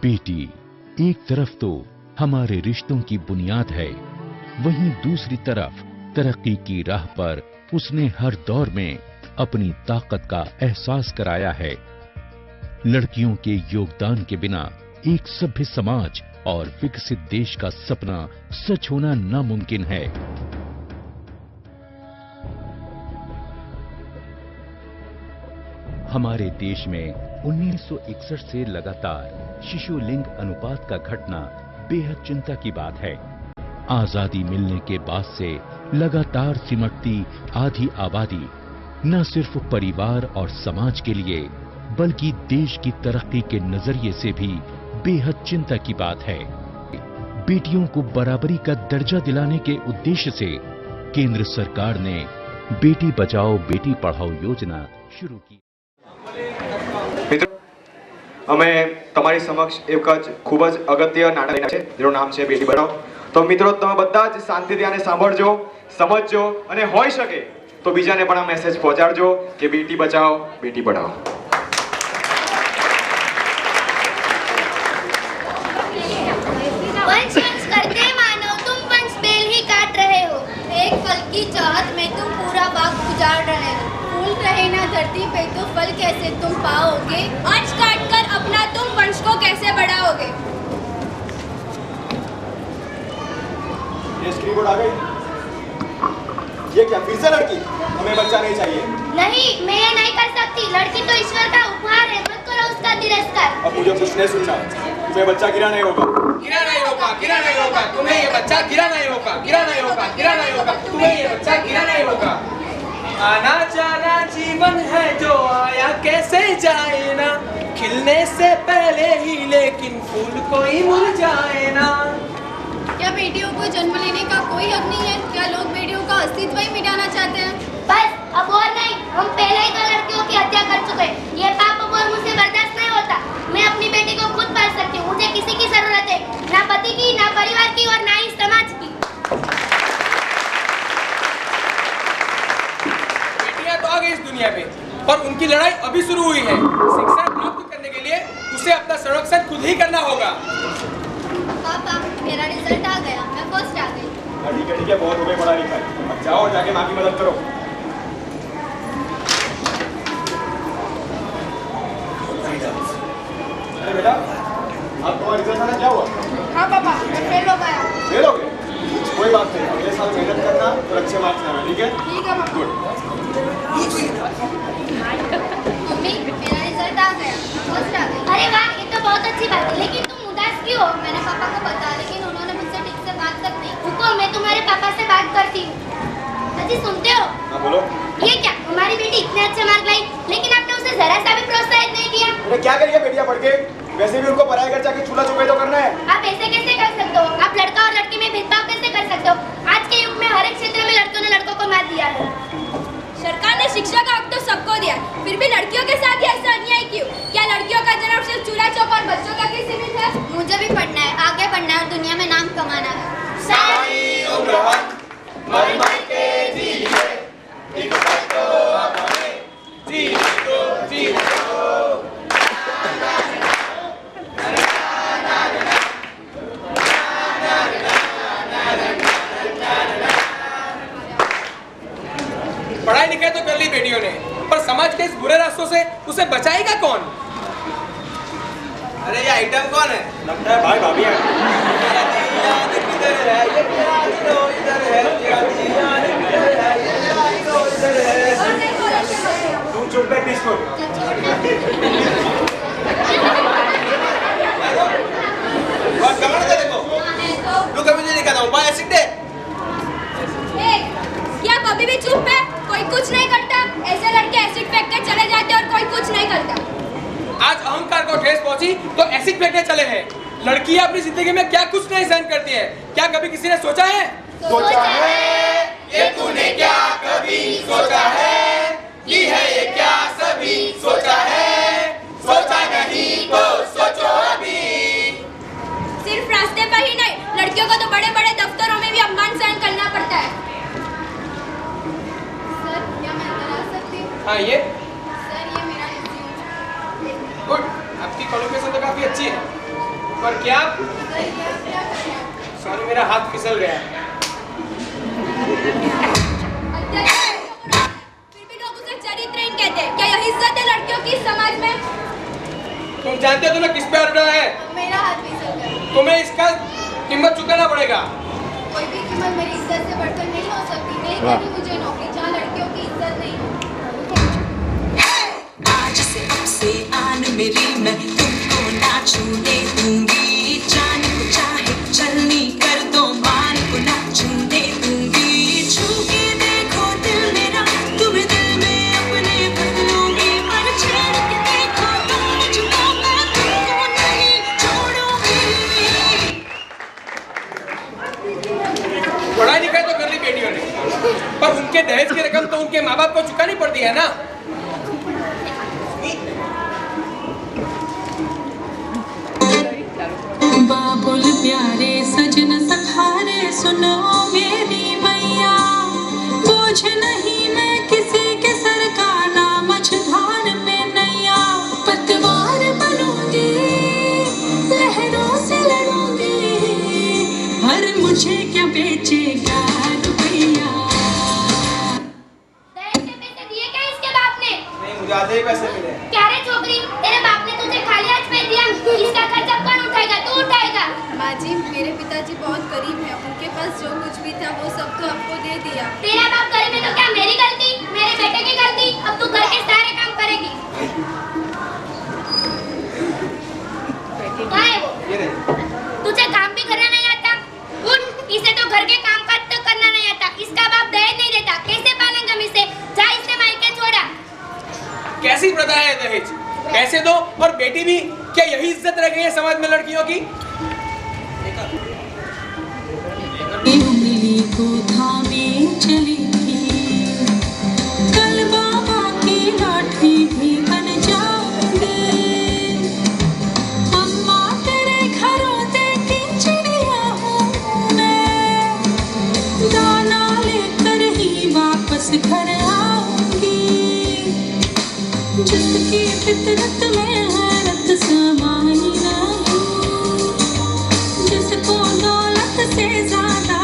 बेटी एक तरफ तो हमारे रिश्तों की बुनियाद है, वहीं दूसरी तरफ तरक्की की राह पर उसने हर दौर में अपनी ताकत का एहसास कराया है। लड़कियों के योगदान के बिना एक सभ्य समाज और विकसित देश का सपना सच होना नामुमकिन है। हमारे देश में 1961 से लगातार शिशु लिंग अनुपात का घटना बेहद चिंता की बात है। आजादी मिलने के बाद से लगातार सिमटती आधी आबादी न सिर्फ परिवार और समाज के लिए बल्कि देश की तरक्की के नजरिए से भी बेहद चिंता की बात है। बेटियों को बराबरी का दर्जा दिलाने के उद्देश्य से केंद्र सरकार ने बेटी बचाओ बेटी पढ़ाओ योजना शुरू की। અમે તમારી સમક્ષ એક જ ખૂબ જ અગત્ય નાટક લઈને છે જેનું નામ છે બેટી બચાવો। તો મિત્રો તમે બધા જ શાંતિથી આને સાંભળજો, સમજજો અને હોઈ શકે તો બીજાને પણ આ મેસેજ પહોંચાડજો કે બેટી બચાવો બેટી પઢાઓ। वंश करते मानो तुम वंश बेल ही काट रहे हो, एक फल की चाहत में तुम पूरा बाग उजाड़ रहे हो। फूल रहे ना धरती पे तो फल कैसे तुम पाओगे, अंश काट कर अपना तुम वंश को कैसे बढ़ाओगे। ये स्क्रीन बोर्ड आ गई। ये क्या फिर से लड़की? हमें बच्चा नहीं चाहिए। नहीं, मैं ये नहीं कर सकती। लड़की तो ईश्वर का उपहार है, मत करो उसका तिरस्कार। अब मुझे कुछ नहीं सुनना। तुम्हें बच्चा गिरा नहीं होगा। गिरा नहीं होगा, गिरा नहीं होगा। तुम्हें ये बच्चा गिरा नहीं होगा, गिरा नहीं होगा, गिरा नहीं होगा। तुम्हें ये बच्चा गिरा नहीं होगा। आना जाना जीवन है जो आया कैसे जाए ना, खिलने से पहले ही लेकिन फूल कोई मुरझाए ना। क्या बेटियों को जन्म लेने का कोई हक नहीं है? क्या लोग बेटियों का अस्तित्व ही मिटाना चाहते हैं? बस अब और नहीं, हम पहले ही 2 लड़कियों की हत्या कर चुके हैं। ये पाप अब और मुझसे बर्दाश्त नहीं होता। मैं अपनी बेटी को खुद पाल सकती हूँ। मुझे किसी की जरूरत है, ना पति की, ना परिवार की और ना ही समाज की। बेटियां तो आ गई इस दुनिया में, पर उनकी लड़ाई अभी शुरू हुई है। शिक्षा प्राप्त करने के लिए उसे अपना संरक्षण खुद ही करना होगा। पापा, मेरा रिजल्ट आ गया, मैं फर्स्ट आ गई। ठीक है, बहुत हो गई पढ़ाई लिखाई। अब जाओ और जाके माँ की मदद करो। अरे बेटा, अब तुम्हारा रिजल्ट आना क्या हुआ? हाँ पापा, मैं फेल हो गया। फेल हो गए? कोई बात नहीं, अगले साल मेहनत करना और अच्छे मार्क्स लाना, ठीक है? ठीक है पापा। गुड। मम्मी, मेरा रिजल्ट आ गया, फर्स्ट आ गई। अरे वाह, ये तो बहुत अच्छी बात है। लेकिन तुम उदास क्यों हो? मैंने पापा को बताया, लेकिन उन्होंने मुझसे ठीक से बात तक नहीं। रुको, मैं तुम्हारे पापा से बात करती हूँ। अजी सुनते हो? हाँ बोलो। ये क्या, हमारी बेटी इतने अच्छे मार्क लाई, लेकिन आपने उसे जरा सा भी प्रोत्साहित नहीं किया। अरे क्या करिए बेटियां पढ़ के? वैसे भी उनको पढ़ाई कर जाके चूल्हा चौका तो करना है। आप ऐसे कैसे कर सकते हो? आप लड़का और लड़की में भेदभाव कैसे कर सकते हो? आज के युग में हर एक क्षेत्र में लड़कियों ने लड़कों को मात दिया है। सरकार ने शिक्षा का हक तो सबको दिया, फिर भी लड़कियों के साथ ही ऐसा अन्याय क्यों? क्या लड़कियों का जन्म सिर्फ चूल्हा चौका और बच्चों तक ही सीमित है? मुझे भी पढ़ना है, आगे बढ़ना है और दुनिया में नाम कमाना है। पढ़ाई लिखाई तो कर ली बेटियों ने, पर समाज के इस बुरे रास्तों से उसे बचाएगा कौन? अरे ये आइटम कौन है? लगता है भाई भाभी है। तू चुप बैठ इसको। और कमर दे देखो। तू कभी नहीं लिखा था, बाय एसिड दे। क्या आप अभी भी चुप है? कोई कुछ नहीं करता? ऐसे लड़के एसिड फेंक के चले जाते और कोई कुछ नहीं करता। आज अहंकार को ठेस पहुंची तो एसिड फेंकने चले हैं। लड़कियां अपनी जिंदगी में क्या कुछ नहीं सहन करती है, क्या कभी किसी ने सोचा है? सोचा है ये तूने क्या कभी सोचा है? की है ये क्या सभी सोचा है? सोचा नहीं तो सोचो अभी। सिर्फ रास्ते पर ही नहीं, लड़कियों को तो बड़े बड़े दफ्तरों में भी अपमान सहन करना पड़ता है। सर, क्या मैं अंदर आ सकती हूँ? हाँ ये सर, ये मेरा रिज्यूम है। गुड, आपकी क्वालिफिकेशन तो काफी अच्छी है। पर क्या? सॉरी, मेरा हाथ फिसल गया। फिर भी लोग उसे चरित्रहीन कहते हैं। क्या यही इज्जत है लड़कियों की समाज में? तुम जानते हो तुम्हें किस पे अड़ रहा है? मेरा हाथ फिसल गया। तुम्हें इसका कीमत चुकाना पड़ेगा। कोई भी कीमत मेरी इज्जत से बढ़कर नहीं हो सकती। नहीं वाह। करनी मुझे नौकरी जहाँ लड़कियों की इज्जत नहीं हो। आज से अब से आन मेरी मैं तुमको ना छूने दूंगी। जान को चाहे चलनी कर दो, मान को ना छूने दूंगी। छू के देखो दिल मेरा, तुम्हें दिल में अपने भर लूंगी। पर छेड़ के देखो तुम मुझको, मैं तुमको नहीं छोड़ूंगी। पढ़ाई लिखाई तो कर ली बेटियों ने, पर उनके दहेज की रकम तो उनके माँ बाप को चुकानी पड़ती है ना। बाबुल प्यारे सजन सखारे सुनो मेरी मैया। बोझ नहीं मैं किसी के सर का, ना मझधार में नैया। पतवार बनूंगी, लहरों से लड़ूंगी, हर मुझे क्या बेचेगा रुपया। दहेज के पैसे दिए क्या इसके बाप ने? नहीं, मुझे आधे ही पैसे मिले। क्या रे छोकरी, तेरे बाप ने तुझे खाली हाथ भेज दिया? इसका खर्चा कौन उठाएगा? तू उठाएगा? माँ जी, मेरे पिताजी बहुत गरीब हैं। उनके पास जो कुछ भी था वो सब तो आपको दे दिया। तेरा बाप गरीब है तो क्या मेरी गलती? मेरे बेटे की गलती? अब तू घर के सारे काम करेगी। कहाँ है वो? ये नहीं। तुझे काम भी करना नहीं आता? उठ, इसे तो घर के काम काज तो करना नहीं आता। इसका बाप दहेज नहीं देता, कैसे पालेंगे हम इसे? जा इसे मायके छोड़ा। कैसी प्रथा है दहेज? पैसे दो और बेटी भी। क्या यही इज्जत रह गई है समाज में लड़कियों की? उंगली को थामे चली थी, कल बाबा की लाठी भी बन जाऊंगी। अम्मा तेरे घरों देखी चिड़िया हूँ मैं, दाना लेकर ही वापस घर आऊंगी। जिसकी फितरत में हैरत समाई नहीं, जिसको दौलत से ज्यादा